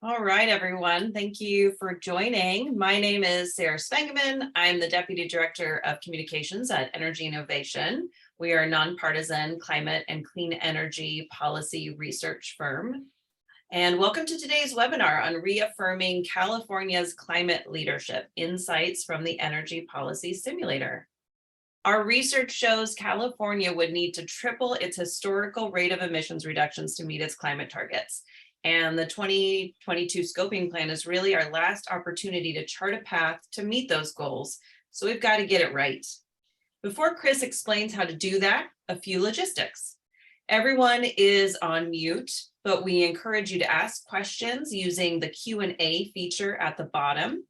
All right, everyone. Thank you for joining. My name is Sarah Spengeman. I'm the Deputy Director of Communications at Energy Innovation. We are a nonpartisan climate and clean energy policy research firm. And welcome to today's webinar on reaffirming California's climate leadership, insights from the Energy Policy Simulator. Our research shows California would need to triple its historical rate of emissions reductions to meet its climate targets. And the 2022 scoping plan is really our last opportunity to chart a path to meet those goals. So we've got to get it right. Before Chris explains how to do that, a few logistics. Everyone is on mute, but we encourage you to ask questions using the Q&A feature at the bottom.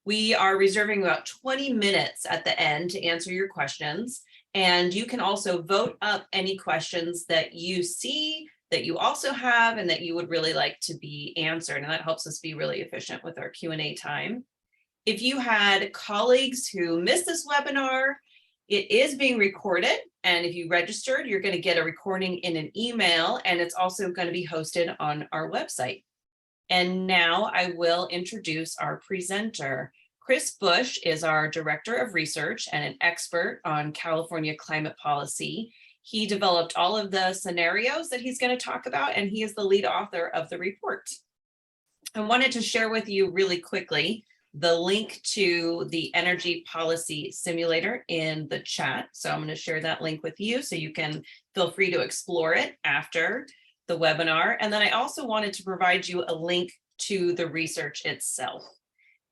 We are reserving about 20 minutes at the end to answer your questions. And you can also vote up any questions that you see, that you also have, and that you would really like to be answered. And that helps us be really efficient with our Q&A time. If you had colleagues who missed this webinar, it is being recorded. And if you registered, you're going to get a recording in an email, and it's also going to be hosted on our website. And now I will introduce our presenter. Chris Bush is our Director of Research and an expert on California climate policy. He developed all of the scenarios that he's going to talk about, and he is the lead author of the report. I wanted to share with you really quickly the link to the Energy Policy Simulator in the chat. So I'm going to share that link with you so you can feel free to explore it after the webinar. And then I also wanted to provide you a link to the research itself.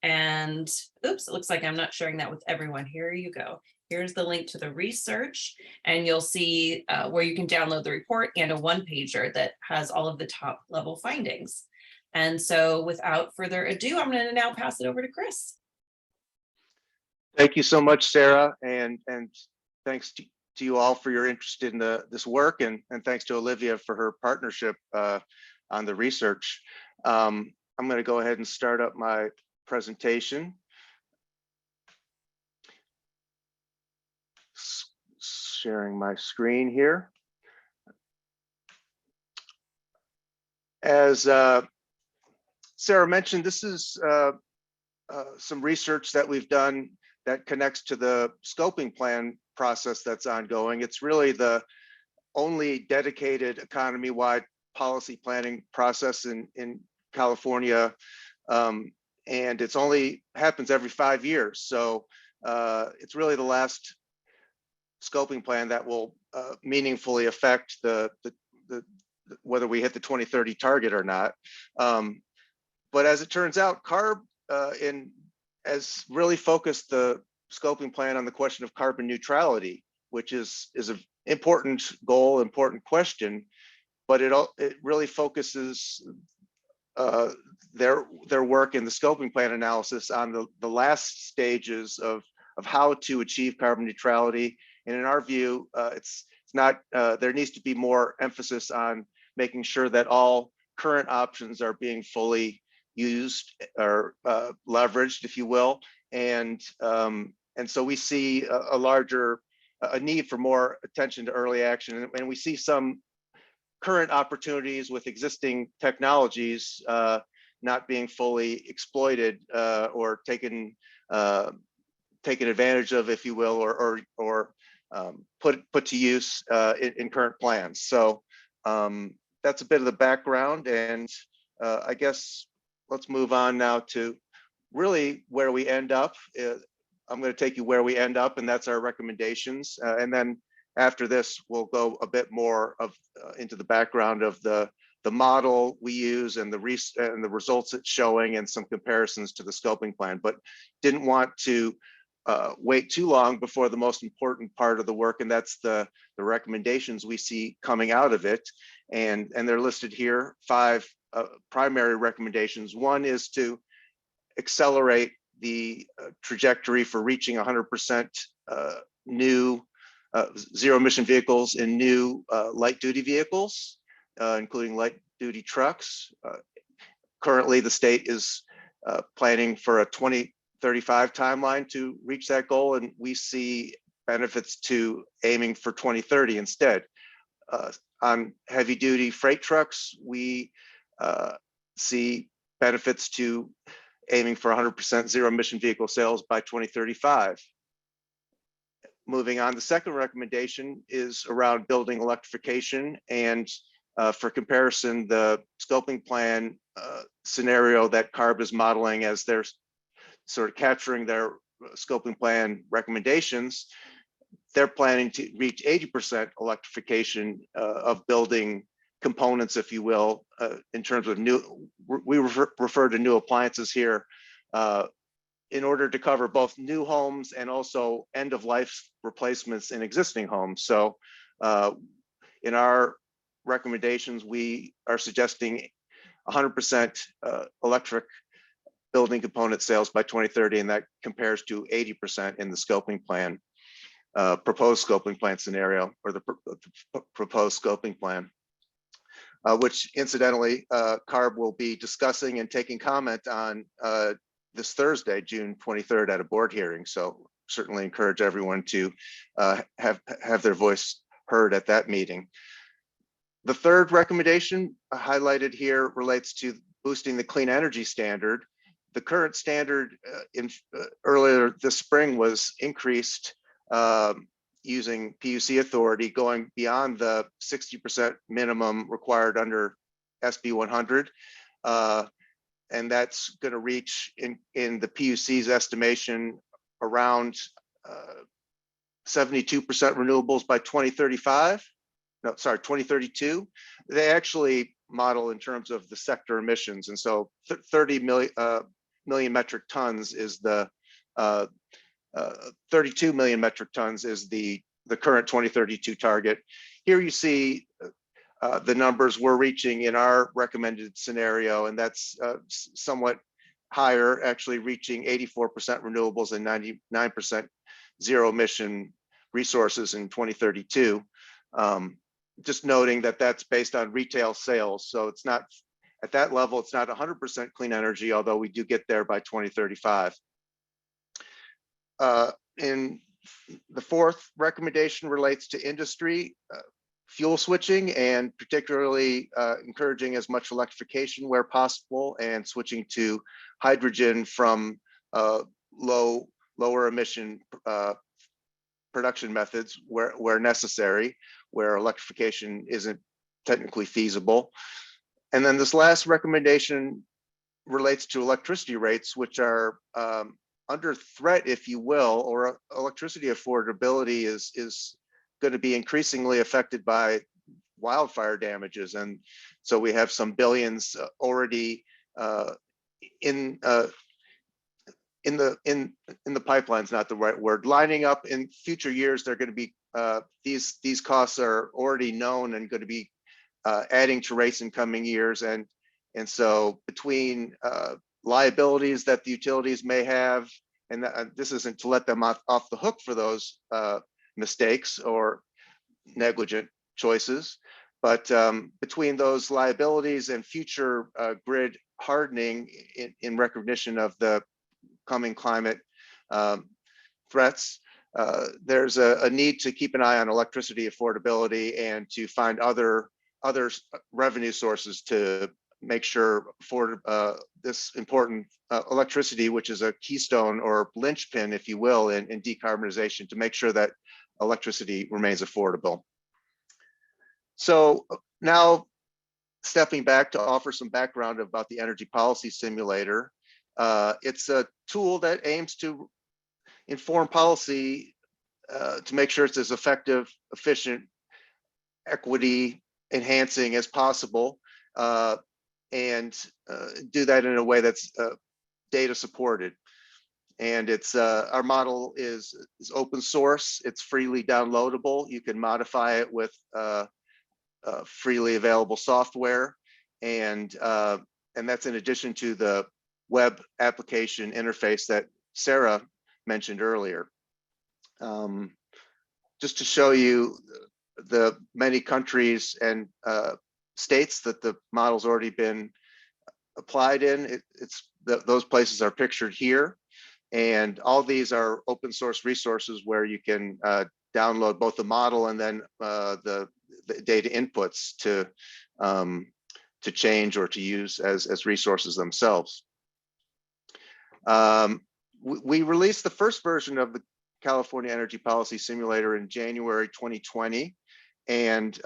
And oops, it looks like I'm not sharing that with everyone. Here you go. Here's the link to the research, and you'll see where you can download the report and a one-pager that has all of the top level findings. And so without further ado, I'm going to now pass it over to Chris. Thank you so much, Sarah, and thanks to you all for your interest in this work, and thanks to Olivia for her partnership on the research. I'm going to go ahead and start up my presentation. Sharing my screen here. As Sarah mentioned, this is some research that we've done that connects to the scoping plan process that's ongoing. It's really the only dedicated economy-wide policy planning process in California, and it's only happens every 5 years. So it's really the last scoping plan that will meaningfully affect the whether we hit the 2030 target or not. But as it turns out, CARB has really focused the scoping plan on the question of carbon neutrality, which is an important goal, important question, but it really focuses their work in the scoping plan analysis on the last stages of how to achieve carbon neutrality. And in our view, it's not, there needs to be more emphasis on making sure that all current options are being fully used or leveraged, if you will. And so we see a need for more attention to early action. And we see some current opportunities with existing technologies not being fully exploited or taken advantage of, if you will, or put to use in current plans. So that's a bit of the background, and I guess let's move on now to really where we end up. I'm going to take you where we end up, and that's our recommendations. And then after this, we'll go a bit more into the background of the model we use and the results it's showing, and some comparisons to the scoping plan. But didn't want to wait too long before the most important part of the work, and that's the recommendations we see coming out of it. And they're listed here, 5 primary recommendations. One is to accelerate the trajectory for reaching 100% new zero emission vehicles in new light duty vehicles, including light duty trucks. Currently, the state is planning for a 2035 timeline to reach that goal, and we see benefits to aiming for 2030 instead. On heavy duty freight trucks, we see benefits to aiming for 100% zero emission vehicle sales by 2035. Moving on, the second recommendation is around building electrification, and for comparison, the scoping plan scenario that CARB is modeling as they're sort of capturing their scoping plan recommendations, they're planning to reach 80% electrification of building components, if you will, in terms of new, we refer to new appliances here, in order to cover both new homes and also end of life replacements in existing homes. So in our recommendations, we are suggesting 100% electric building component sales by 2030, and that compares to 80% in the scoping plan, proposed scoping plan scenario, or the proposed scoping plan, which incidentally, CARB will be discussing and taking comment on this Thursday, June 23rd, at a board hearing. So certainly encourage everyone to have their voice heard at that meeting. The third recommendation highlighted here relates to boosting the clean energy standard. The current standard earlier this spring was increased using PUC authority, going beyond the 60% minimum required under SB 100. And that's going to reach in the PUC's estimation around 72% renewables by 2035. No, sorry, 2032. They actually model in terms of the sector emissions. And so 30 million metric tons is the 32 million metric tons is the current 2032 target. Here you see the numbers we're reaching in our recommended scenario, and that's somewhat higher, actually reaching 84% renewables and 99% zero emission resources in 2032. Just noting that that's based on retail sales. So it's not, at that level, it's not 100% clean energy, although we do get there by 2035. In the fourth recommendation relates to industry fuel switching, and particularly encouraging as much electrification where possible and switching to hydrogen from lower emission production methods where necessary, where electrification isn't technically feasible. And then this last recommendation relates to electricity rates, which are under threat, if you will, or electricity affordability is going to be increasingly affected by wildfire damages. And so we have some billions already in the pipeline's not the right word, lining up in future years. They're going to be these costs are already known and going to be adding to rates in coming years. And so between liabilities that the utilities may have, and this isn't to let them off the hook for those mistakes or negligent choices, but between those liabilities and future grid hardening in recognition of the coming climate threats, there's a need to keep an eye on electricity affordability and to find other revenue sources to make sure for this important electricity, which is a keystone or linchpin, if you will, in decarbonization, to make sure that electricity remains affordable. So now, stepping back to offer some background about the Energy Policy Simulator. It's a tool that aims to inform policy to make sure it's as effective, efficient, equity enhancing as possible, and do that in a way that's data supported. And it's our model is open source. It's freely downloadable. You can modify it with freely available software, and that's in addition to the web application interface that Sarah mentioned earlier. Just to show you the many countries and states that the model's already been applied in, those places are pictured here. And all these are open source resources where you can download both the model and then the data inputs to change or to use as resources themselves. We released the first version of the California Energy Policy Simulator in January 2020. And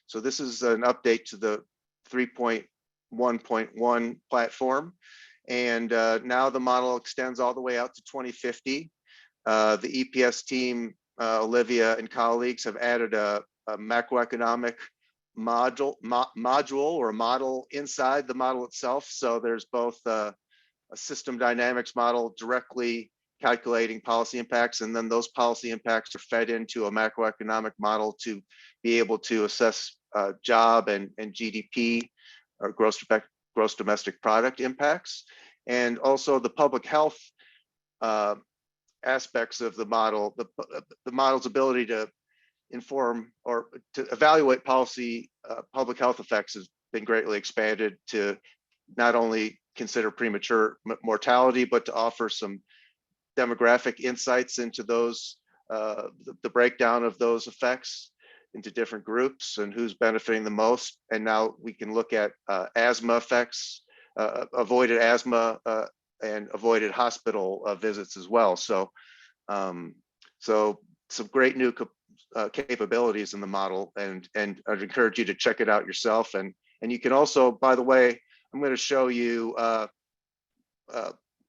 so this is an update to the 3.1.1 platform. And now the model extends all the way out to 2050. The EPS team, Olivia and colleagues, have added a macroeconomic module or a model inside the model itself. So there's both a system dynamics model directly calculating policy impacts, and then those policy impacts are fed into a macroeconomic model to be able to assess job and GDP, or gross domestic product impacts, and also the public health aspects of the model. The model's ability to inform or to evaluate policy public health effects has been greatly expanded to not only consider premature mortality, but to offer some demographic insights into those, the breakdown of those effects into different groups and who's benefiting the most. And now we can look at asthma effects, avoided asthma and avoided hospital visits as well. So, so some great new capabilities in the model, and I'd encourage you to check it out yourself. And you can also, by the way, I'm going to show you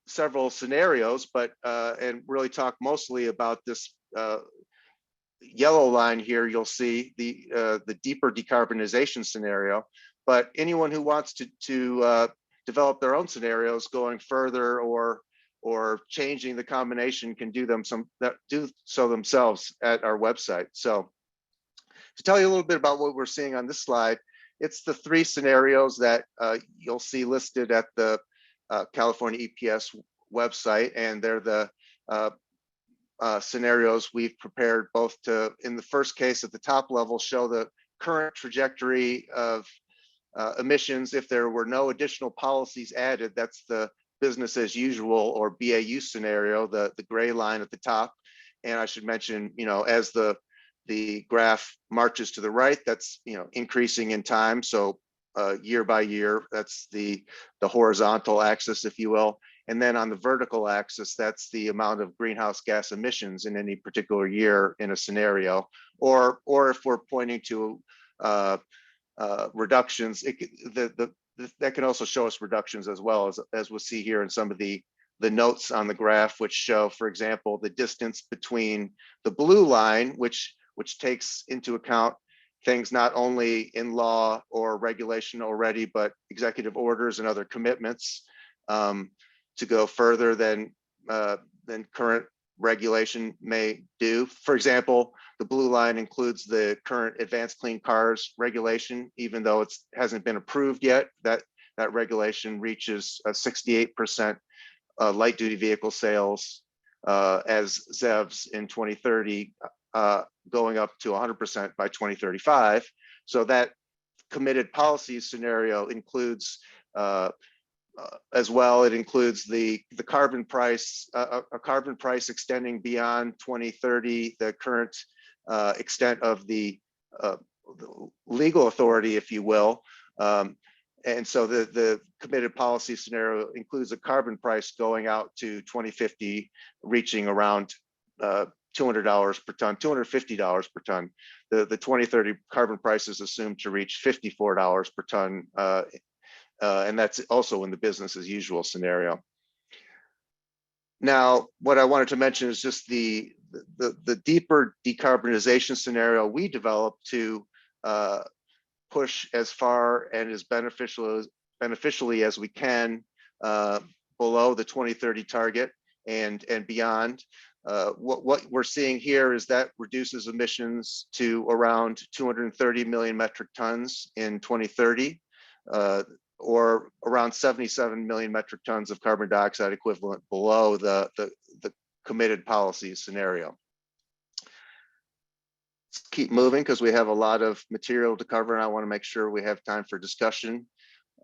several scenarios, but and really talk mostly about this yellow line here. You'll see the deeper decarbonization scenario. But anyone who wants to develop their own scenarios going further or changing the combination can do so themselves at our website. So to tell you a little bit about what we're seeing on this slide, it's the three scenarios that you'll see listed at the California EPS website, and they're the scenarios we've prepared both to, in the first case at the top level, show the current trajectory of emissions if there were no additional policies added. That's the business as usual or BAU scenario, the gray line at the top. And I should mention, as the graph marches to the right, that's increasing in time. So year by year, that's the horizontal axis, if you will. And then on the vertical axis, that's the amount of greenhouse gas emissions in any particular year in a scenario. Or if we're pointing to reductions, that can also show us reductions as well, as we'll see here in some of the notes on the graph, which show, for example, the distance between the blue line, which takes into account things not only in law or regulation already, but executive orders and other commitments to go further than current regulation may do. For example, the blue line includes the current advanced clean cars regulation, even though it hasn't been approved yet. That regulation reaches 68% light duty vehicle sales as ZEVs in 2030, going up to 100% by 2035. So that committed policy scenario includes as well, it includes the carbon price, a carbon price extending beyond 2030, the current extent of the legal authority, if you will. And so the committed policy scenario includes a carbon price going out to 2050, reaching around $200 per ton, $250 per ton. The 2030 carbon price is assumed to reach $54 per ton, and that's also in the business as usual scenario. Now, what I wanted to mention is just the deeper decarbonization scenario we developed to push as far and as beneficially as we can below the 2030 target and beyond. What we're seeing here is that reduces emissions to around 230 million metric tons in 2030, or around 77 million metric tons of carbon dioxide equivalent below the committed policy scenario. Let's keep moving because we have a lot of material to cover and I want to make sure we have time for discussion.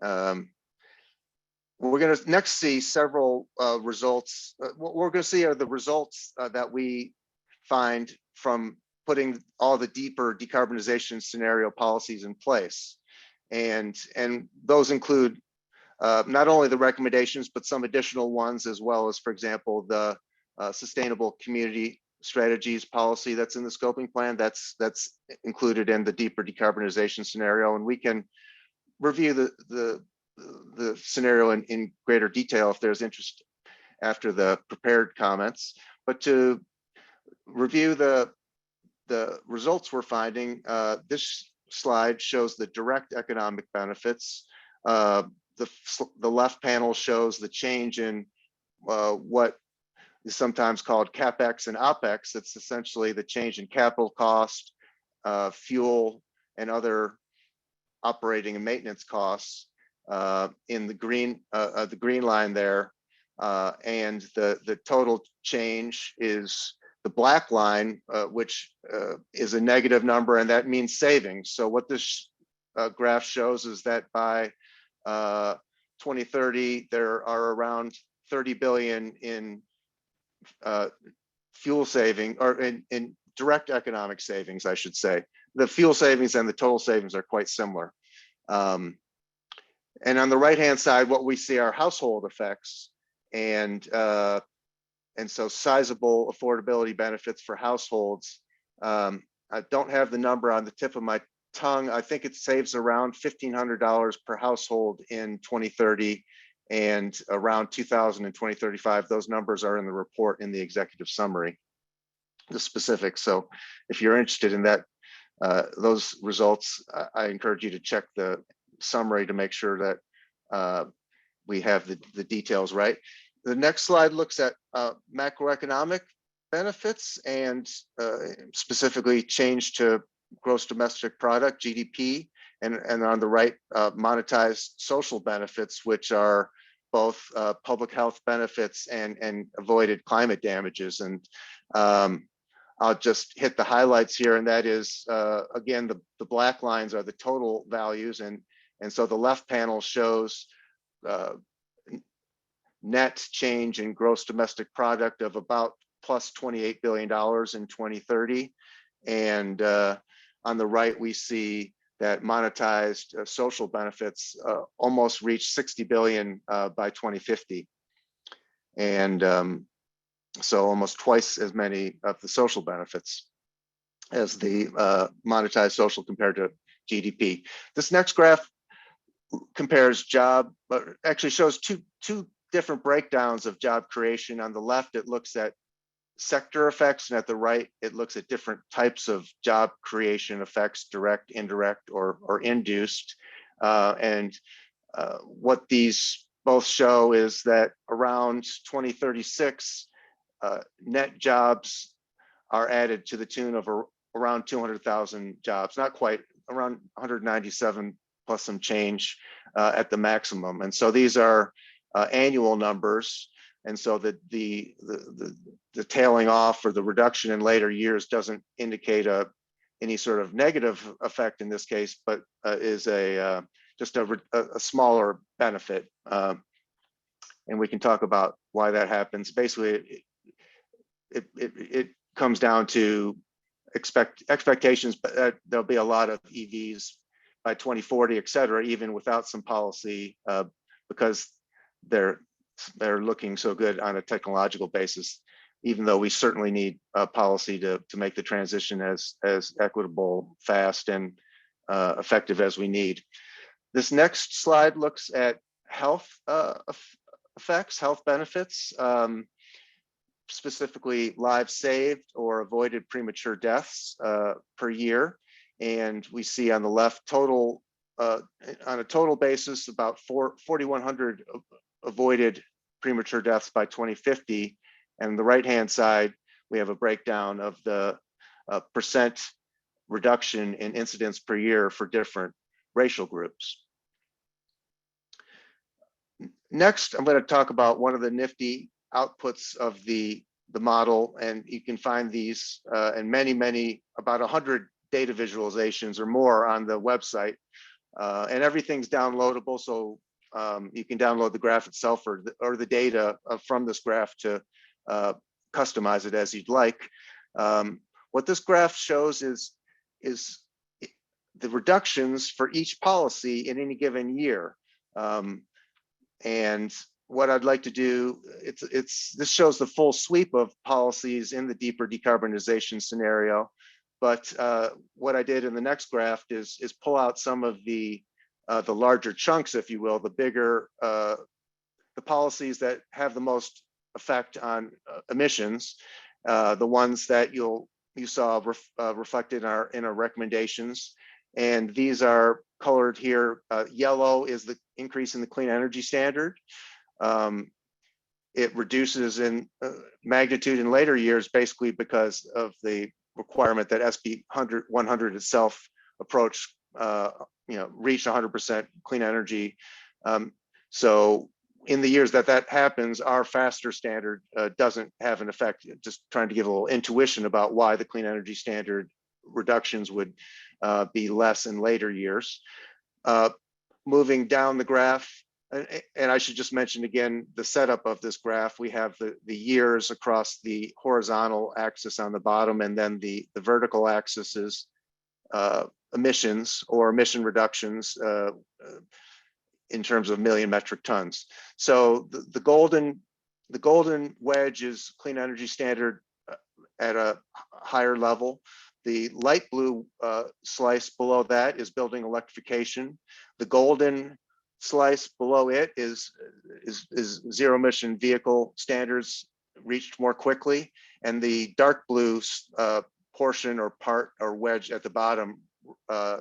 We're going to next see several results. What we're going to see are the results that we find from putting all the deeper decarbonization scenario policies in place. and those include not only the recommendations, but some additional ones, as well as, for example, the sustainable community strategies policy that's in the scoping plan. That's included in the deeper decarbonization scenario, and we can review the scenario in greater detail if there's interest after the prepared comments. But to review the results we're finding, this slide shows the direct economic benefits. The left panel shows the change in what is sometimes called CapEx and OpEx. It's essentially the change in capital cost, fuel, and other operating and maintenance costs in the green line there. And the total change is the black line, which is a negative number, and that means savings. So what this graph shows is that by 2030, there are around 30 billion in fuel saving, or in direct economic savings, I should say. The fuel savings and the total savings are quite similar. And on the right-hand side, what we see are household effects, and so sizable affordability benefits for households. I don't have the number on the tip of my tongue. I think it saves around $1,500 per household in 2030 and around $2,000 in 2035. Those numbers are in the report in the executive summary, the specifics. So if you're interested in that, those results, I encourage you to check the summary to make sure that we have the details right. The next slide looks at macroeconomic benefits and specifically change to gross domestic product, GDP, and on the right, monetized social benefits, which are both public health benefits and avoided climate damages. And I'll just hit the highlights here, and that is, again, the black lines are the total values, and so the left panel shows net change in gross domestic product of about plus $28 billion in 2030. And on the right, we see that monetized social benefits almost reach 60 billion by 2050. And so almost twice as many of the social benefits as the monetized social compared to GDP. This next graph compares job, but actually shows two different breakdowns of job creation. On the left, it looks at sector effects, and at the right, it looks at different types of job creation effects, direct, indirect, or induced. And what these both show is that around 2036, net jobs are added to the tune of around 200,000 jobs, not quite, around 197 plus some change at the maximum. And so these are annual numbers. And so the tailing off or the reduction in later years doesn't indicate any sort of negative effect in this case, but is just a smaller benefit. And we can talk about why that happens. Basically, it comes down to expectations, but there'll be a lot of EVs by 2040, et cetera, even without some policy, because they're looking so good on a technological basis, even though we certainly need a policy to make the transition as equitable, fast, and effective as we need. This next slide looks at health effects, health benefits, specifically lives saved or avoided premature deaths per year. And we see on the left total, on a total basis, about 4,100 avoided premature deaths by 2050. And the right-hand side, we have a breakdown of the percent reduction in incidents per year for different racial groups. Next, I'm going to talk about one of the nifty outputs of the model, and you can find these and many, about 100 data visualizations or more on the website, and everything's downloadable, so you can download the graph itself or the data from this graph to customize it as you'd like. What this graph shows is the reductions for each policy in any given year. And what I'd like to do, this shows the full sweep of policies in the deeper decarbonization scenario. But what I did in the next graph is pull out some of the larger chunks, if you will, the bigger, the policies that have the most effect on emissions, the ones that you saw reflected in our recommendations. And these are colored here. Yellow is the increase in the clean energy standard. It reduces in magnitude in later years, basically because of the requirement that SB 100 itself approach, reach 100% clean energy. So in the years that happens, our faster standard doesn't have an effect. Just trying to give a little intuition about why the clean energy standard reductions would be less in later years. Moving down the graph, and I should just mention again, the setup of this graph, we have the years across the horizontal axis on the bottom, and then the vertical axis is emissions or emission reductions in terms of million metric tons. So the golden wedge is clean energy standard at a higher level. The light blue slice below that is building electrification. The golden slice below it is zero emission vehicle standards reached more quickly. And the dark blue portion or part or wedge at the bottom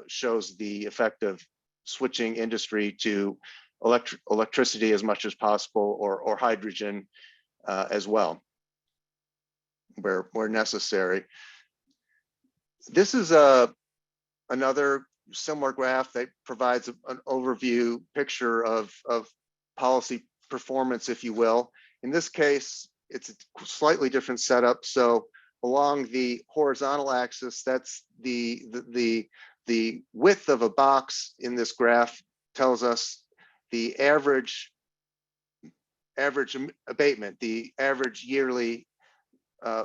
shows the effect of switching industry to electricity as much as possible, or hydrogen as well, where necessary. This is another similar graph that provides an overview picture of policy performance, if you will. In this case, it's a slightly different setup. So along the horizontal axis, that's the width of a box in this graph tells us the average abatement, the average yearly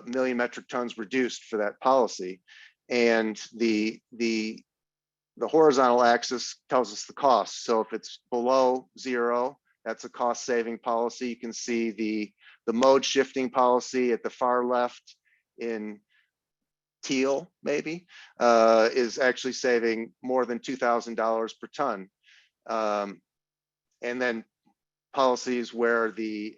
million metric tons reduced for that policy. And the horizontal axis tells us the cost. So if it's below zero, that's a cost saving policy. You can see the mode shifting policy at the far left in teal, maybe, is actually saving more than $2,000 per ton. And then policies where the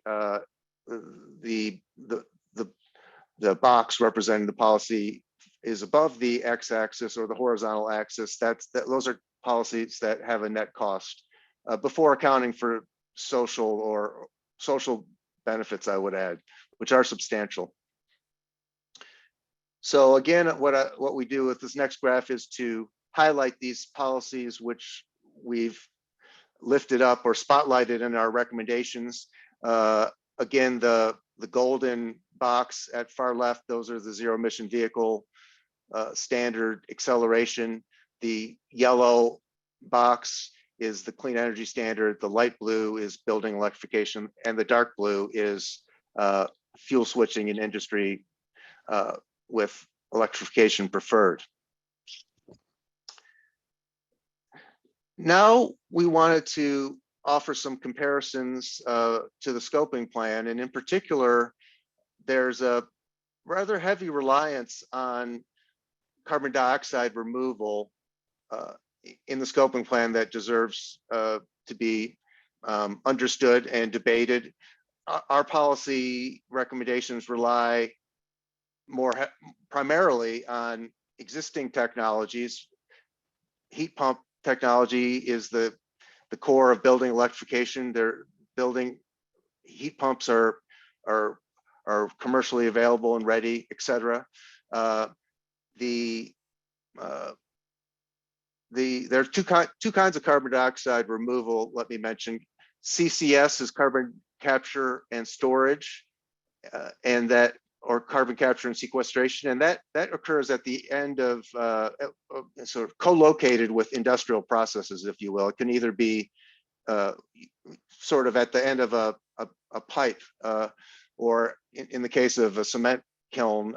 box representing the policy is above the x-axis or the horizontal axis, those are policies that have a net cost before accounting for social benefits, I would add, which are substantial. So again, what we do with this next graph is to highlight these policies which we've lifted up or spotlighted in our recommendations. Again, the golden box at far left, those are the zero emission vehicle standard acceleration. The yellow box is the clean energy standard. The light blue is building electrification, and the dark blue is fuel switching in industry with electrification preferred. Now we wanted to offer some comparisons to the scoping plan, and in particular, there's a rather heavy reliance on carbon dioxide removal in the scoping plan that deserves to be understood and debated. Our policy recommendations rely primarily on existing technologies. Heat pump technology is the core of building electrification. They're building heat pumps are commercially available and ready, et cetera. There are two kinds of carbon dioxide removal. Let me mention CCS is carbon capture and storage, or carbon capture and sequestration, and that occurs at the end of sort of co-located with industrial processes, if you will. It can either be sort of at the end of a pipe, or in the case of a cement kiln,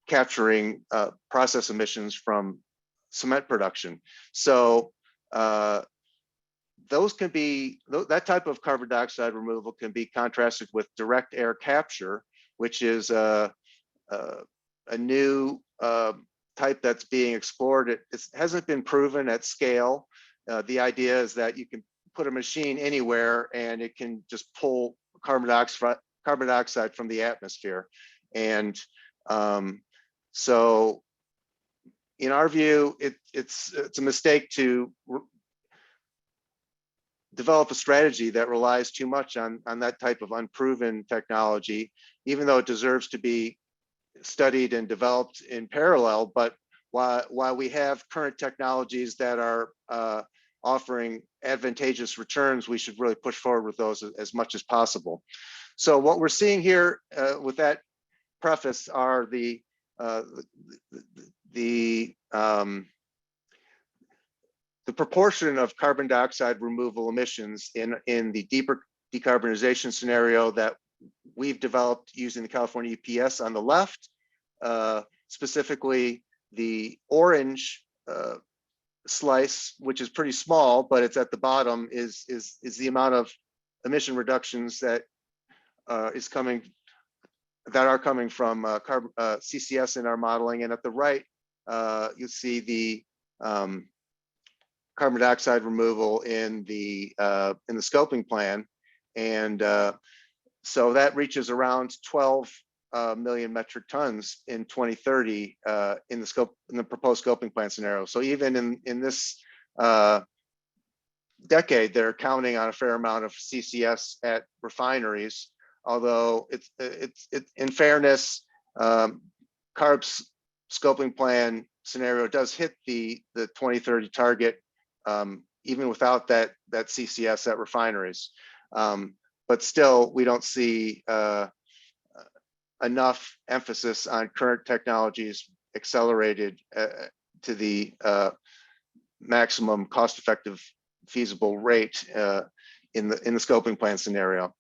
capturing process emissions from cement production. So those can be, that type of carbon dioxide removal can be contrasted with direct air capture, which is a new type that's being explored. It hasn't been proven at scale. The idea is that you can put a machine anywhere and it can just pull carbon dioxide from the atmosphere. And so in our view, it's a mistake to develop a strategy that relies too much on that type of unproven technology, even though it deserves to be studied and developed in parallel. But while we have current technologies that are offering advantageous returns, we should really push forward with those as much as possible. So what we're seeing here with that preface are the proportion of carbon dioxide removal emissions in the deeper decarbonization scenario that we've developed using the California EPS on the left. Specifically, the orange slice, which is pretty small, but it's at the bottom, is the amount of emission reductions that are coming from CCS in our modeling. And at the right, you see the carbon dioxide removal in the scoping plan, and so that reaches around 12 million metric tons in 2030 in the proposed scoping plan scenario. So even in this decade, they're counting on a fair amount of CCS at refineries. Although it's in fairness, CARB's scoping plan scenario does hit the 2030 target, even without that CCS at refineries. But still, we don't see enough emphasis on current technologies accelerated to the maximum cost-effective feasible rate in the scoping plan scenario.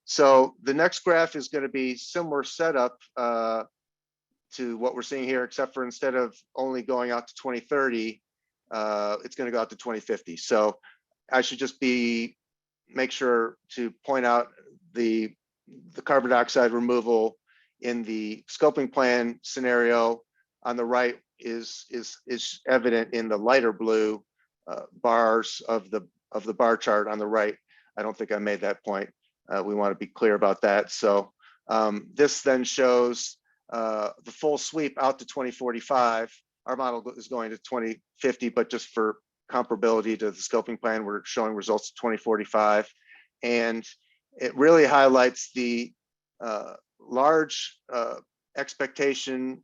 So the next graph is going to be similar setup to what we're seeing here, except for instead of only going out to 2030, it's going to go out to 2050. So I should just make sure to point out the carbon dioxide removal in the scoping plan scenario on the right is evident in the lighter blue bars of the bar chart on the right. I don't think I made that point. We want to be clear about that. So this then shows the full sweep out to 2045. Our model is going to 2050, but just for comparability to the scoping plan, we're showing results to 2045. And it really highlights the large expectation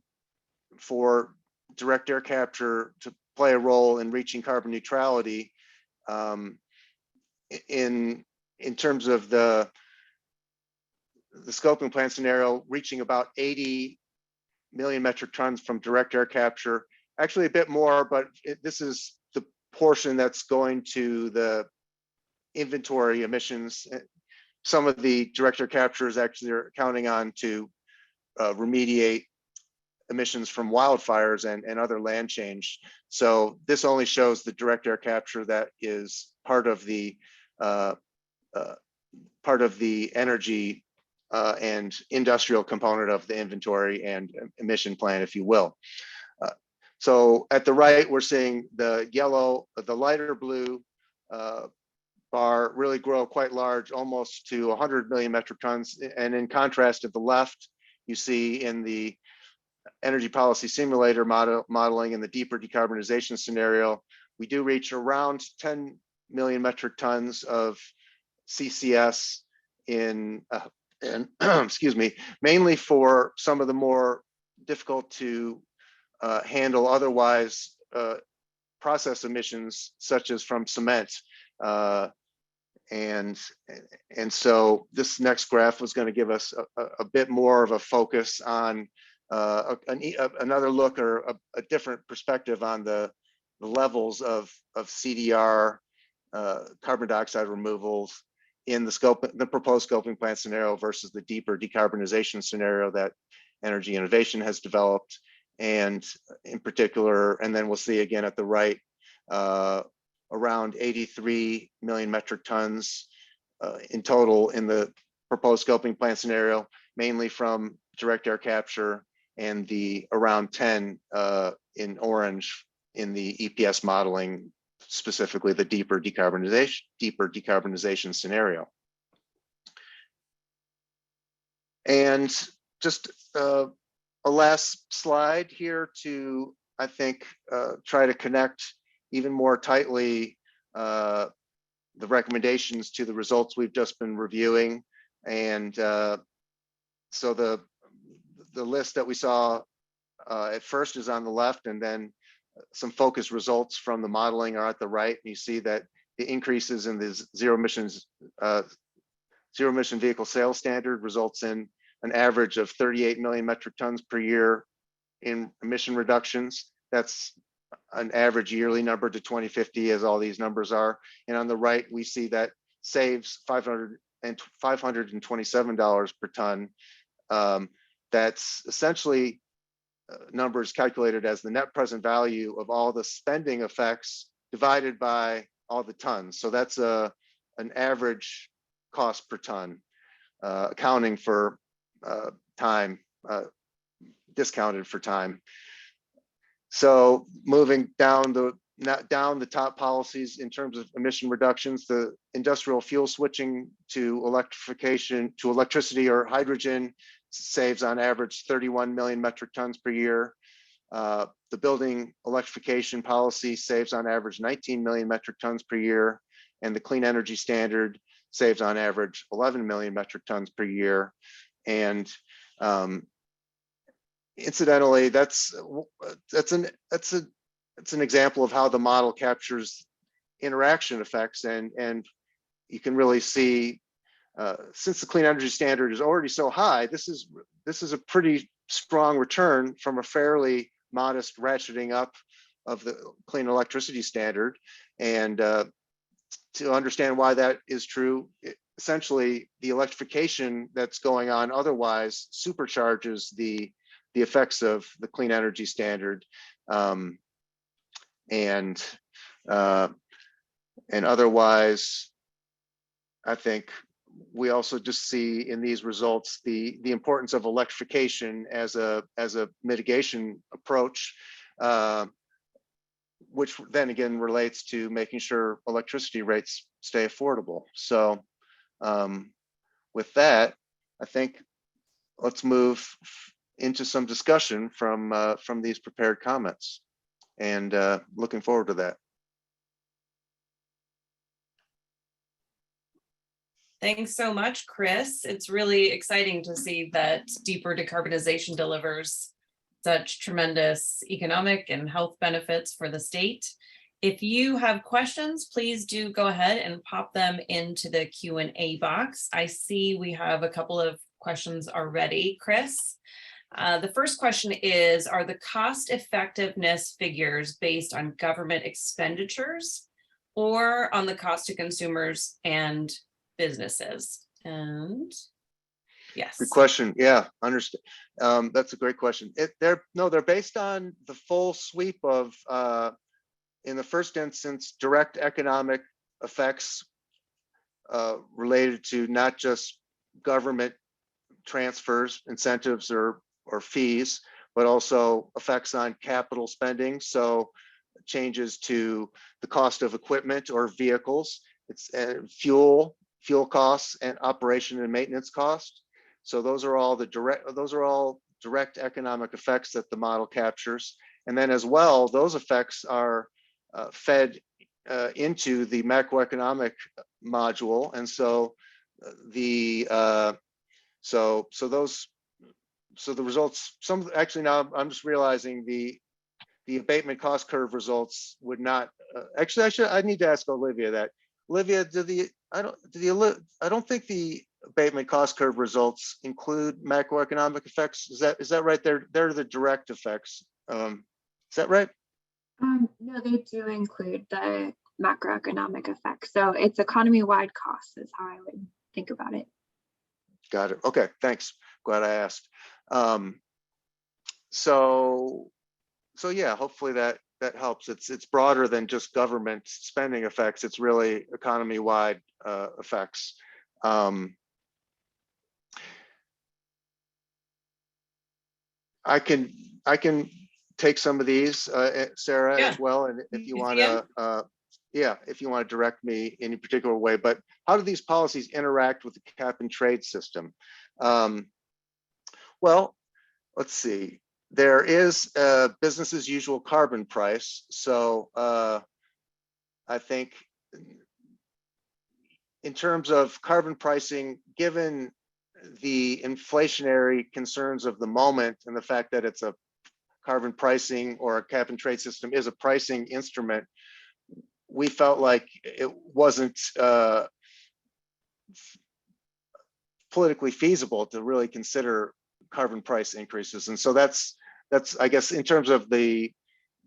for direct air capture to play a role in reaching carbon neutrality in terms of the scoping plan scenario, reaching about 80 million metric tons from direct air capture, actually a bit more, but this is the portion that's going to the inventory emissions. Some of the direct air captures actually are counting on to remediate emissions from wildfires and other land change. So this only shows the direct air capture that is part of the energy and industrial component of the inventory and emission plan, if you will. So at the right, we're seeing the yellow, the lighter blue bar really grow quite large, almost to 100 million metric tons. And in contrast, at the left, you see in the energy policy simulator modeling in the deeper decarbonization scenario, we do reach around 10 million metric tons of CCS in excuse me, mainly for some of the more difficult to handle otherwise process emissions, such as from cement. And so this next graph was going to give us a bit more of a focus on another look or a different perspective on the levels of CDR carbon dioxide removals in the proposed scoping plan scenario versus the deeper decarbonization scenario that Energy Innovation has developed. and in particular, and then we'll see again at the right, around 83 million metric tons in total in the proposed scoping plan scenario, mainly from direct air capture, and the around 10 in orange in the EPS modeling, specifically the deeper decarbonization scenario. And just a last slide here to, I think, try to connect even more tightly the recommendations to the results we've just been reviewing. And so the list that we saw at first is on the left, and then some focused results from the modeling are at the right. And you see that the increases in the zero emission vehicle sales standard results in an average of 38 million metric tons per year in emission reductions. That's an average yearly number to 2050, as all these numbers are. And on the right, we see that saves $527 per ton. That's essentially numbers calculated as the net present value of all the spending effects divided by all the tons. So that's an average cost per ton, accounting for time, discounted for time. So moving down the top policies in terms of emission reductions, the industrial fuel switching to electrification, to electricity or hydrogen, saves on average 31 million metric tons per year. The building electrification policy saves on average 19 million metric tons per year, and the clean energy standard saves on average 11 million metric tons per year. And incidentally, that's an example of how the model captures interaction effects, and you can really see, since the clean energy standard is already so high, this is a pretty strong return from a fairly modest ratcheting up of the clean electricity standard. And to understand why that is true, essentially the electrification that's going on otherwise supercharges the effects of the clean energy standard. And otherwise, I think we also just see in these results the importance of electrification as a mitigation approach, which then again relates to making sure electricity rates stay affordable. So with that, I think let's move into some discussion from these prepared comments, and looking forward to that. Thanks so much, Chris. It's really exciting to see that deeper decarbonization delivers such tremendous economic and health benefits for the state. If you have questions, please do go ahead and pop them into the Q&A box. I see we have a couple of questions already, Chris. The first question is, are the cost effectiveness figures based on government expenditures or on the cost to consumers and businesses? And yes. Good question. Yeah, understand. That's a great question. They're based on the full sweep of, in the first instance, direct economic effects related to not just government transfers, incentives, or fees, but also effects on capital spending. So changes to the cost of equipment or vehicles, it's fuel costs, and operation and maintenance costs. So those are all direct economic effects that the model captures. And then as well, those effects are fed into the macroeconomic module. And so the results, actually now I'm just realizing the abatement cost curve results would not, I need to ask Olivia that. Olivia, I don't think the abatement cost curve results include macroeconomic effects. Is that right? They're the direct effects. Is that right? No, they do include the macroeconomic effects. So it's economy-wide costs is how I would think about it. Got it. Okay, thanks. Glad I asked. so yeah, hopefully that helps. It's broader than just government spending effects. It's really economy-wide effects. I can take some of these, Sarah, Yeah. as well, and if you want Yeah. to, if you want to direct me in a particular way. But how do these policies interact with the cap and trade system? Well, let's see. There is a business as usual carbon price. So I think in terms of carbon pricing, given the inflationary concerns of the moment and the fact that it's a carbon pricing or a cap and trade system is a pricing instrument, we felt like it wasn't politically feasible to really consider carbon price increases. And so that's I guess in terms of the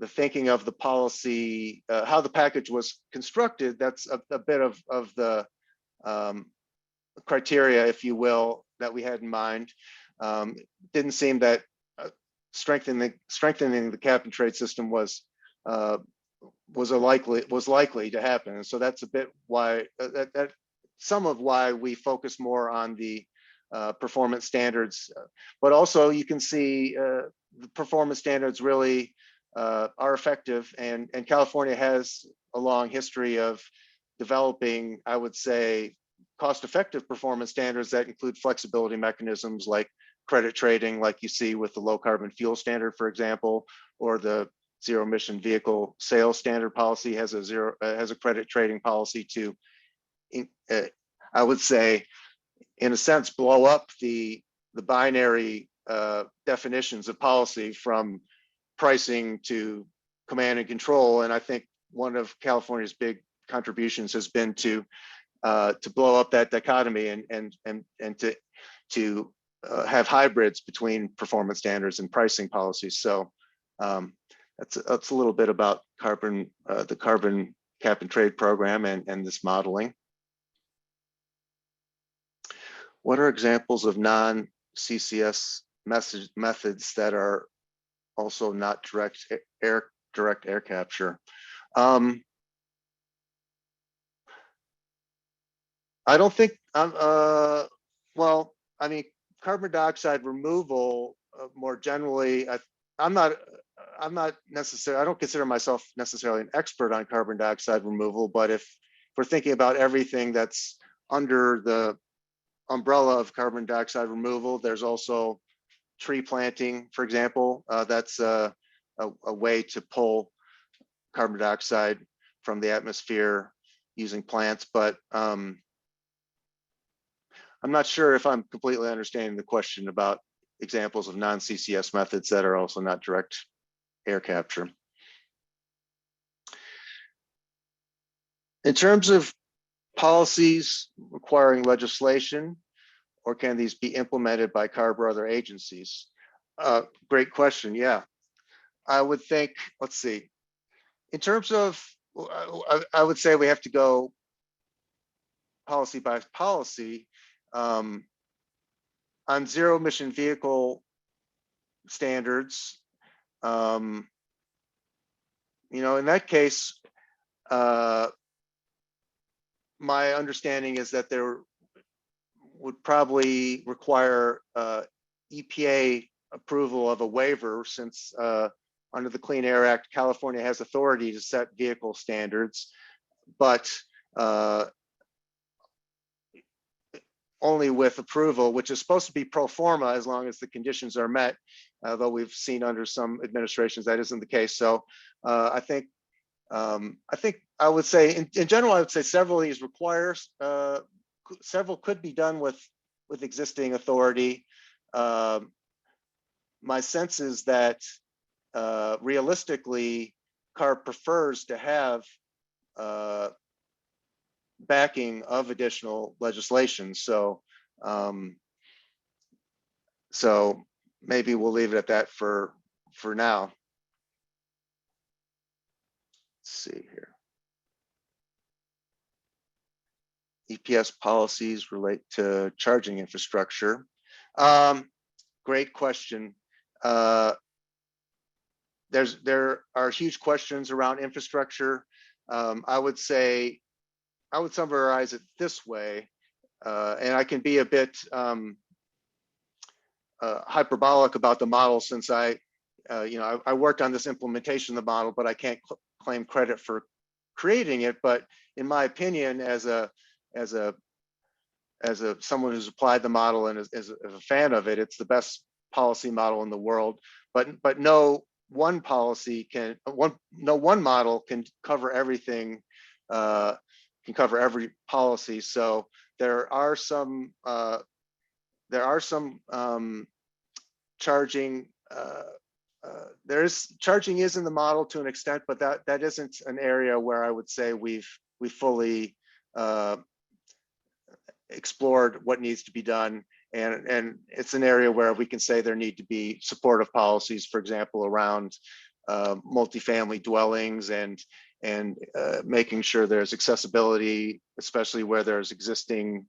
thinking of the policy, how the package was constructed, that's a bit of the criteria, if you will, that we had in mind. Didn't seem that strengthening the cap and trade system was likely to happen. And so that's a bit why that some of why we focus more on the performance standards, but also you can see the performance standards really are effective, and California has a long history of developing, I would say, cost-effective performance standards that include flexibility mechanisms like credit trading, like you see with the low carbon fuel standard, for example, or the zero emission vehicle sales standard policy has a credit trading policy to, I would say, in a sense, blow up the binary definitions of policy from pricing to command and control. And I think one of California's big contributions has been to blow up that dichotomy and to have hybrids between performance standards and pricing policies. So that's a little bit about the carbon cap and trade program and this modeling. What are examples of non-CCS methods that are also not direct air capture? I don't think, well, I mean, carbon dioxide removal more generally, I'm not necessarily, I don't consider myself necessarily an expert on carbon dioxide removal, but if we're thinking about everything that's under the umbrella of carbon dioxide removal, there's also tree planting, for example. That's a way to pull carbon dioxide from the atmosphere using plants, but I'm not sure if I'm completely understanding the question about examples of non-CCS methods that are also not direct air capture. In terms of policies requiring legislation, or can these be implemented by CARB or other agencies? Great question. Yeah, I would think, let's see. In terms of, I would say we have to go policy by policy. On zero emission vehicle standards, in that case, my understanding is that there would probably require EPA approval of a waiver, since under the Clean Air Act, California has authority to set vehicle standards, but only with approval, which is supposed to be pro forma as long as the conditions are met, though we've seen under some administrations that isn't the case. So I think I would say in general, I would say several of these requires, several could be done with existing authority. My sense is that realistically, CARB prefers to have backing of additional legislation. So so maybe we'll leave it at that for now. Let's see here. EPS policies relate to charging infrastructure. Great question. there are huge questions around infrastructure. I would summarize it this way, and I can be a bit hyperbolic about the model, since I worked on this implementation of the model, but I can't claim credit for creating it. But in my opinion, as someone who's applied the model and as a fan of it, it's the best policy model in the world. But no one model can cover everything, can cover every policy. So there are some charging. Charging is in the model to an extent, but that isn't an area where I would say we fully explored what needs to be done. And it's an area where we can say there need to be supportive policies, for example, around multifamily dwellings and making sure there's accessibility, especially where there's existing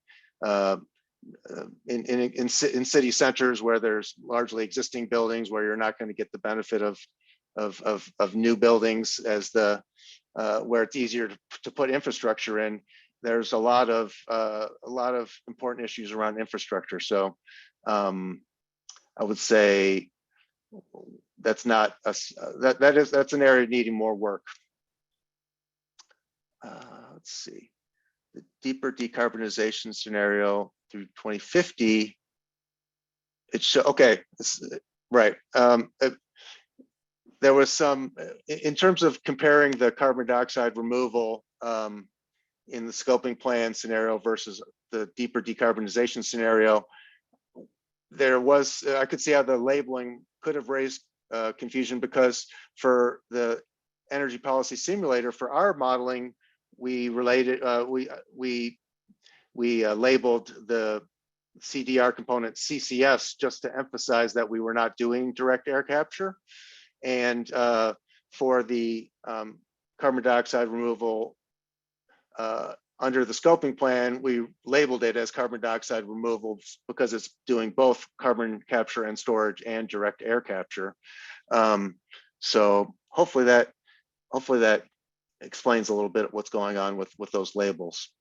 in city centers where there's largely existing buildings, where you're not going to get the benefit of new buildings as where it's easier to put infrastructure in. There's a lot of important issues around infrastructure. So I would say that's not that's an area needing more work. Let's see, the deeper decarbonization scenario through 2050. Right. There was some, in terms of comparing the carbon dioxide removal in the scoping plan scenario versus the deeper decarbonization scenario, I could see how the labeling could have raised confusion, because for the energy policy simulator, for our modeling, we labeled the CDR component CCS just to emphasize that we were not doing direct air capture. And for the carbon dioxide removal under the scoping plan, we labeled it as carbon dioxide removal because it's doing both carbon capture and storage and direct air capture. So hopefully that explains a little bit what's going on with those labels.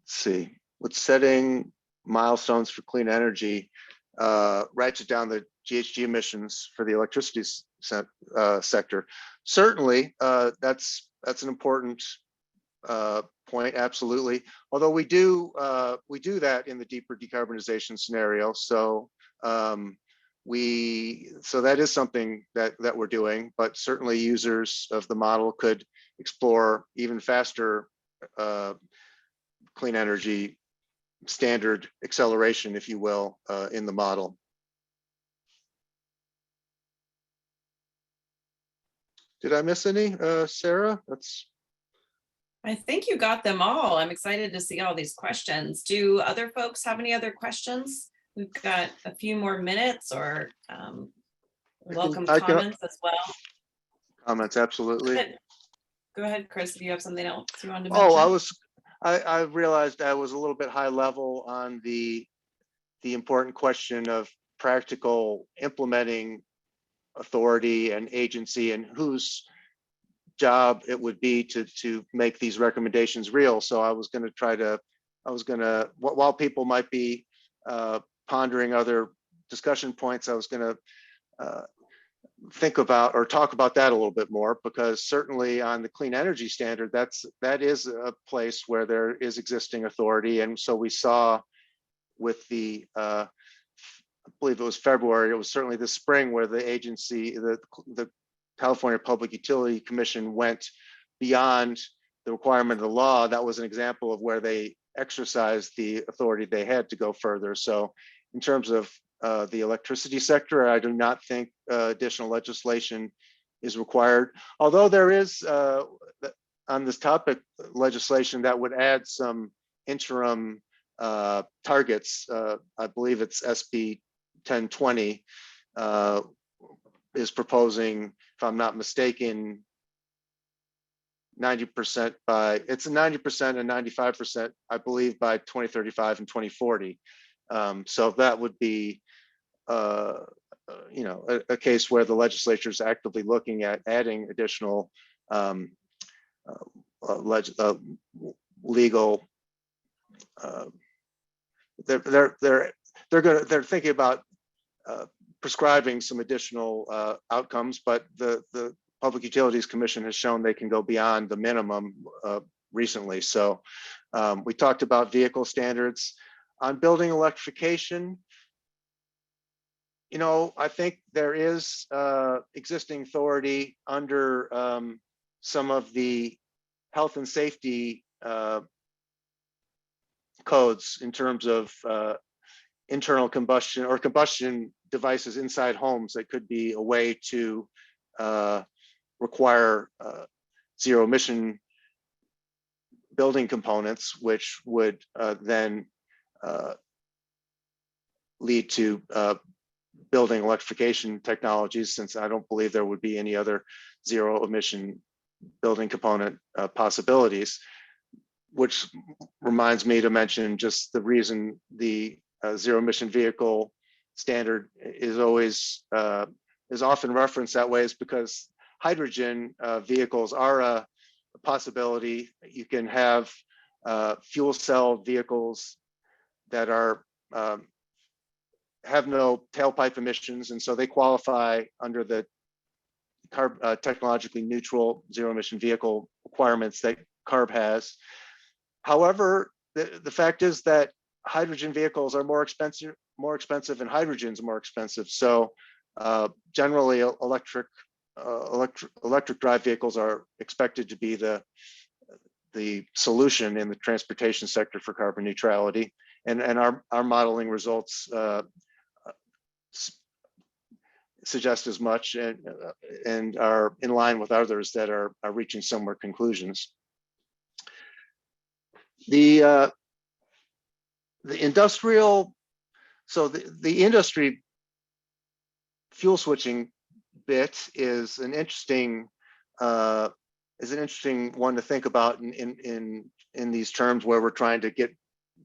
Let's see, with setting milestones for clean energy, ratchet down the GHG emissions for the electricity sector. Certainly, that's an important point, absolutely. Although we do that in the deeper decarbonization scenario. So that is something that we're doing, but certainly users of the model could explore even faster clean energy standard acceleration, if you will, in the model. Did I miss any, Sarah? I think you got them all. I'm excited to see all these questions. Do other folks have any other questions? We've got a few more minutes, or welcome comments as well. Comments, absolutely. Go ahead, Chris, if you have something else you wanted to mention. Oh, I realized I was a little bit high level on the important question of practical implementing authority and agency, and whose job it would be to make these recommendations real. So I was going to while people might be pondering other discussion points, I was going to think about or talk about that a little bit more, because certainly on the clean energy standard, that is a place where there is existing authority. And so we saw with the I believe it was February, it was certainly the spring, where the agency, the California Public Utility Commission, went beyond the requirement of the law. That was an example of where they exercised the authority they had to go further. So in terms of the electricity sector, I do not think additional legislation is required. Although there is, on this topic, legislation that would add some interim targets. I believe it's SB 1020 is proposing, if I'm not mistaken, 90% it's a 90% and 95%, I believe, by 2035 and 2040. So that would be a case where the legislature is actively looking at adding additional legal. They're thinking about prescribing some additional outcomes, but the Public Utilities Commission has shown they can go beyond the minimum recently. So we talked about vehicle standards. On building electrification, I think there is existing authority under some of the health and safety codes in terms of internal combustion or combustion devices inside homes that could be a way to require zero emission building components, which would then lead to building electrification technologies, since I don't believe there would be any other zero emission building component possibilities, which reminds me to mention just the reason the zero emission vehicle standard is often referenced that way is because hydrogen vehicles are a possibility. You can have fuel cell vehicles that are have no tailpipe emissions, and so they qualify under the technologically neutral zero emission vehicle requirements that CARB has. However, the fact is that hydrogen vehicles are more expensive, and hydrogen's more expensive. So generally, electric drive vehicles are expected to be the solution in the transportation sector for carbon neutrality, and our modeling results suggest as much, and are in line with others that are reaching similar conclusions. The industrial, so the industry fuel switching bit is an interesting one to think about in these terms, where we're trying to get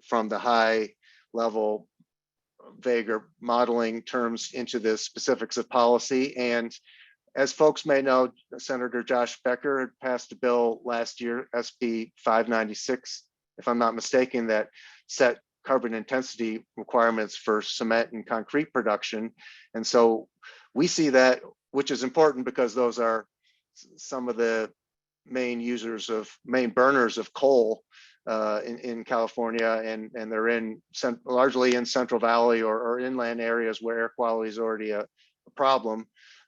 from the high level vague or modeling terms into the specifics of policy. And as folks may know, Senator Josh Becker had passed a bill last year, SB 596, if I'm not mistaken, that set carbon intensity requirements for cement and concrete production. And so we see that, which is important because those are some of the main burners of coal in California, and they're largely in Central Valley or inland areas where air quality is already a problem.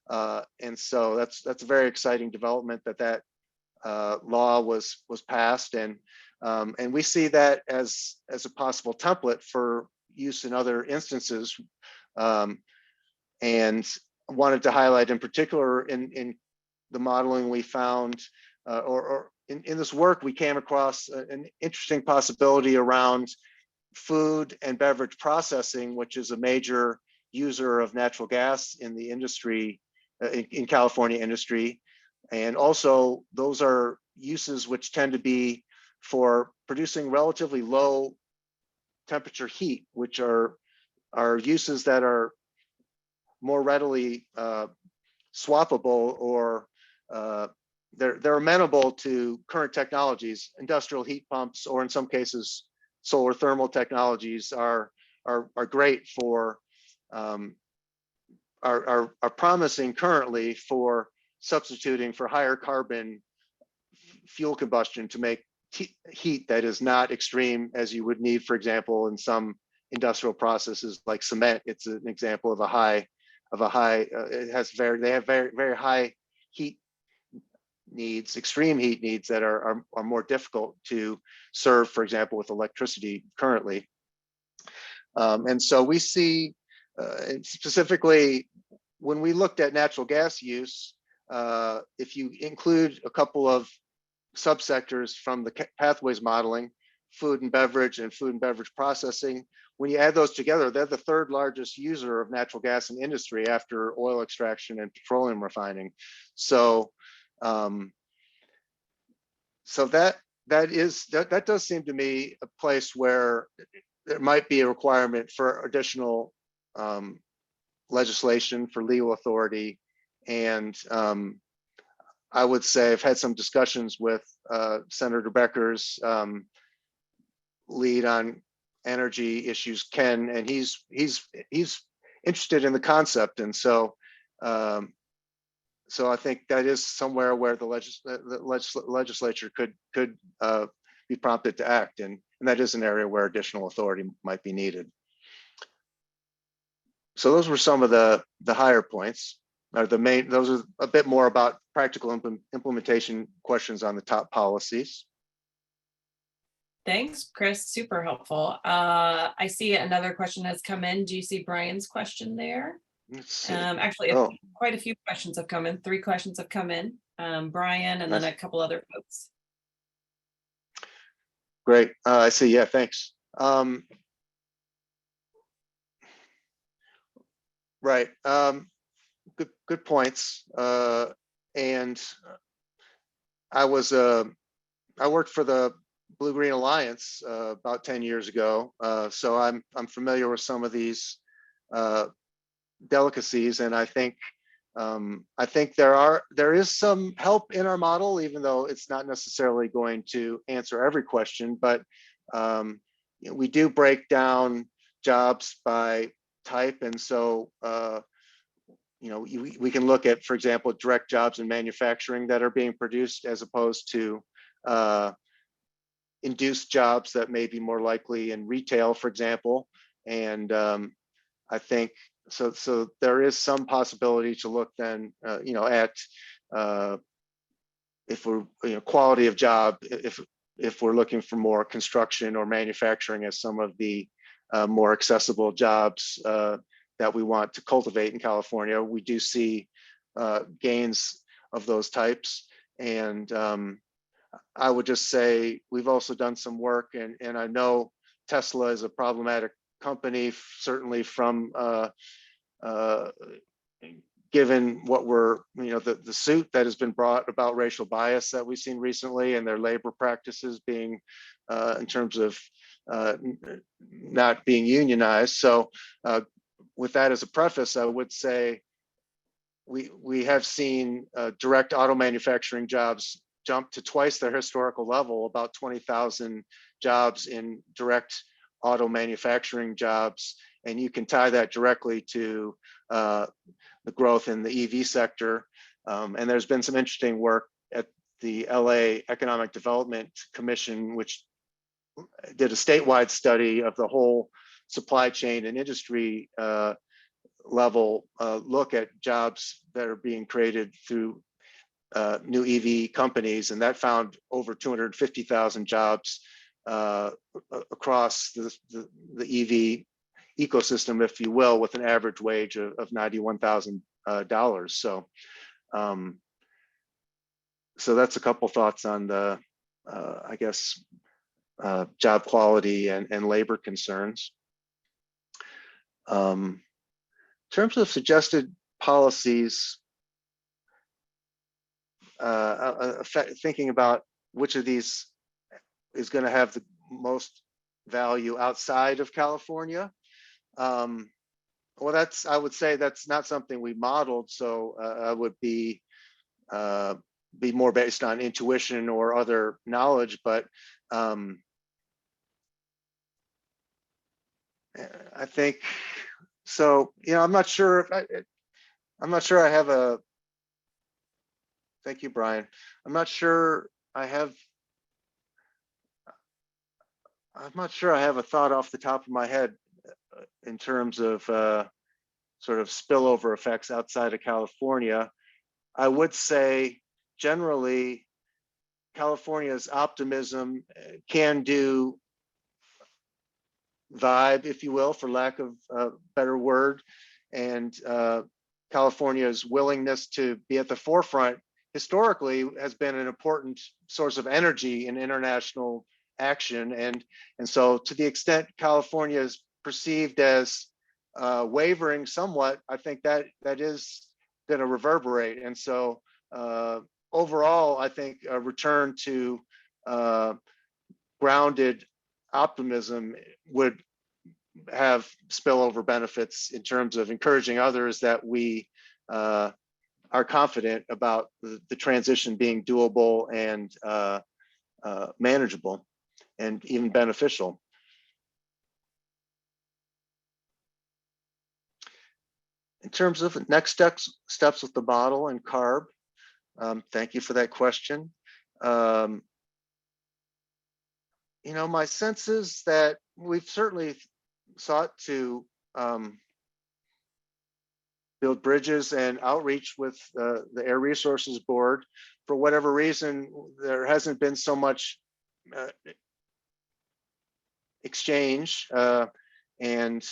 And so that's a very exciting development that law was passed, and we see that as a possible template for use in other instances. And wanted to highlight in particular in the modeling we found, or in this work, we came across an interesting possibility around food and beverage processing, which is a major user of natural gas in the industry, in California industry. And also those are uses which tend to be for producing relatively low temperature heat, which are uses that are more readily swappable, or they're amenable to current technologies. Industrial heat pumps, or in some cases, solar thermal technologies are great for, are promising currently for substituting for higher carbon fuel combustion to make heat that is not extreme as you would need, for example, in some industrial processes like cement. It's an example of a high, it has they have very high heat needs, extreme heat needs that are more difficult to serve, for example, with electricity currently. And so we see, specifically when we looked at natural gas use, if you include a couple of subsectors from the pathways modeling, food and beverage and food and beverage processing, when you add those together, they're the third largest user of natural gas in industry after oil extraction and petroleum refining. So that does seem to me a place where there might be a requirement for additional legislation for legal authority. And I would say I've had some discussions with Senator Becker's lead on energy issues, Ken, and he's interested in the concept. And so so I think that is somewhere where the legislature could be prompted to act, and that is an area where additional authority might be needed. So those were some of the higher points, or the main. Those are a bit more about practical implementation questions on the top policies. Thanks, Chris. Super helpful. I see another question has come in. Do you see Brian's question there? Let's see. Actually, quite a few questions have come in. 3 questions have come in. Brian, and then a couple other folks. Great. I see. Yeah, thanks. Right. Good points. And I worked for the Blue Green Alliance about 10 years ago, so I'm familiar with some of these delicacies, and I think there is some help in our model, even though it's not necessarily going to answer every question. But we do break down jobs by type, and so we can look at, for example, direct jobs in manufacturing that are being produced, as opposed to induced jobs that may be more likely in retail, for example. And I think so there is some possibility to look then at if we're quality of job, if we're looking for more construction or manufacturing as some of the more accessible jobs that we want to cultivate in California. We do see gains of those types. And I would just say we've also done some work, and I know Tesla is a problematic company, certainly from given what we're, the suit that has been brought about racial bias that we've seen recently, and their labor practices being in terms of not being unionized. So with that as a preface, I would say we have seen direct auto manufacturing jobs jump to twice their historical level, about 20,000 jobs in direct auto manufacturing jobs. And you can tie that directly to the growth in the EV sector. And there's been some interesting work at the LA Economic Development Commission, which did a statewide study of the whole supply chain and industry level look at jobs that are being created through new EV companies, and that found over 250,000 jobs across the EV ecosystem, if you will, with an average wage of $91,000. So, so that's a couple thoughts on the, I guess, job quality and labor concerns. In terms of suggested policies, thinking about which of these is going to have the most value outside of California. Well, I would say that's not something we modeled, so I would be more based on intuition or other knowledge, but I think so. I'm not sure. I'm not sure I have a. Thank you, Brian. I'm not sure I have a thought off the top of my head in terms of sort of spillover effects outside of California. I would say generally California's optimism can do vibe, if you will, for lack of a better word, and California's willingness to be at the forefront historically has been an important source of energy in international action. And so to the extent California is perceived as wavering somewhat, I think that is going to reverberate. And so overall, I think a return to grounded optimism would have spillover benefits in terms of encouraging others that we are confident about the transition being doable and manageable and even beneficial. In terms of next steps with the model and CARB, thank you for that question. You know, my sense is that we've certainly sought to build bridges and outreach with the Air Resources Board. For whatever reason, there hasn't been so much exchange, and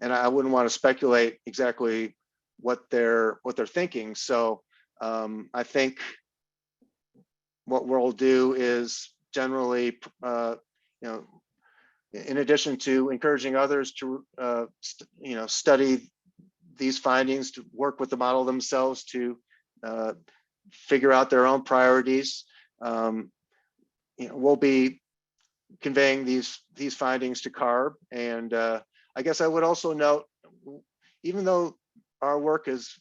I wouldn't want to speculate exactly what they're thinking. So I think what we'll do is generally, you know, in addition to encouraging others to you know, study these findings, to work with the model themselves to figure out their own priorities, you know, we'll be conveying these findings to CARB. And I guess I would also note, even though our work has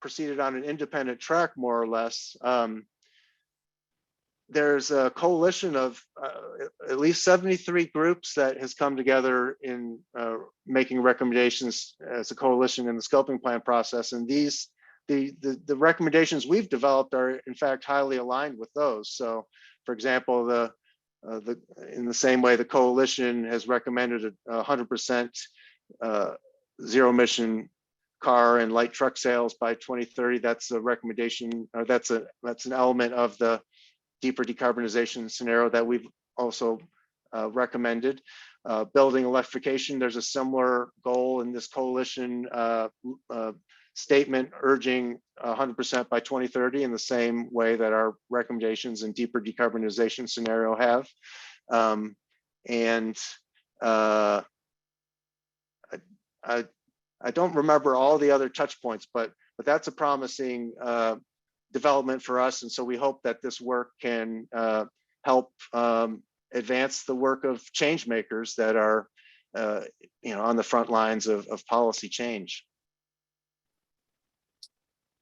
proceeded on an independent track, more or less, there's a coalition of at least 73 groups that has come together in making recommendations as a coalition in the scoping plan process. And these, the recommendations we've developed are in fact highly aligned with those. So for example, in the same way the coalition has recommended 100% zero emission car and light truck sales by 2030, that's a recommendation, or that's an element of the deeper decarbonization scenario that we've also recommended. Building electrification, there's a similar goal in this coalition statement urging 100% by 2030 in the same way that our recommendations in deeper decarbonization scenario have. I don't remember all the other touch points, but that's a promising development for us. And so we hope that this work can help advance the work of change makers that are you know, on the front lines of policy change.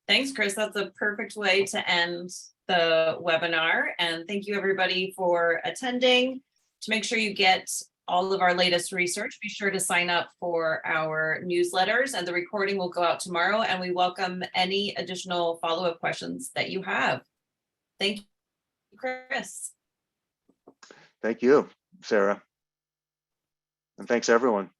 Thanks, Chris. That's a perfect way to end the webinar. And thank you everybody for attending. To make sure you get all of our latest research, be sure to sign up for our newsletters, and the recording will go out tomorrow, and we welcome any additional follow-up questions that you have. Thank you, Chris. Thank you, Sarah. And thanks everyone.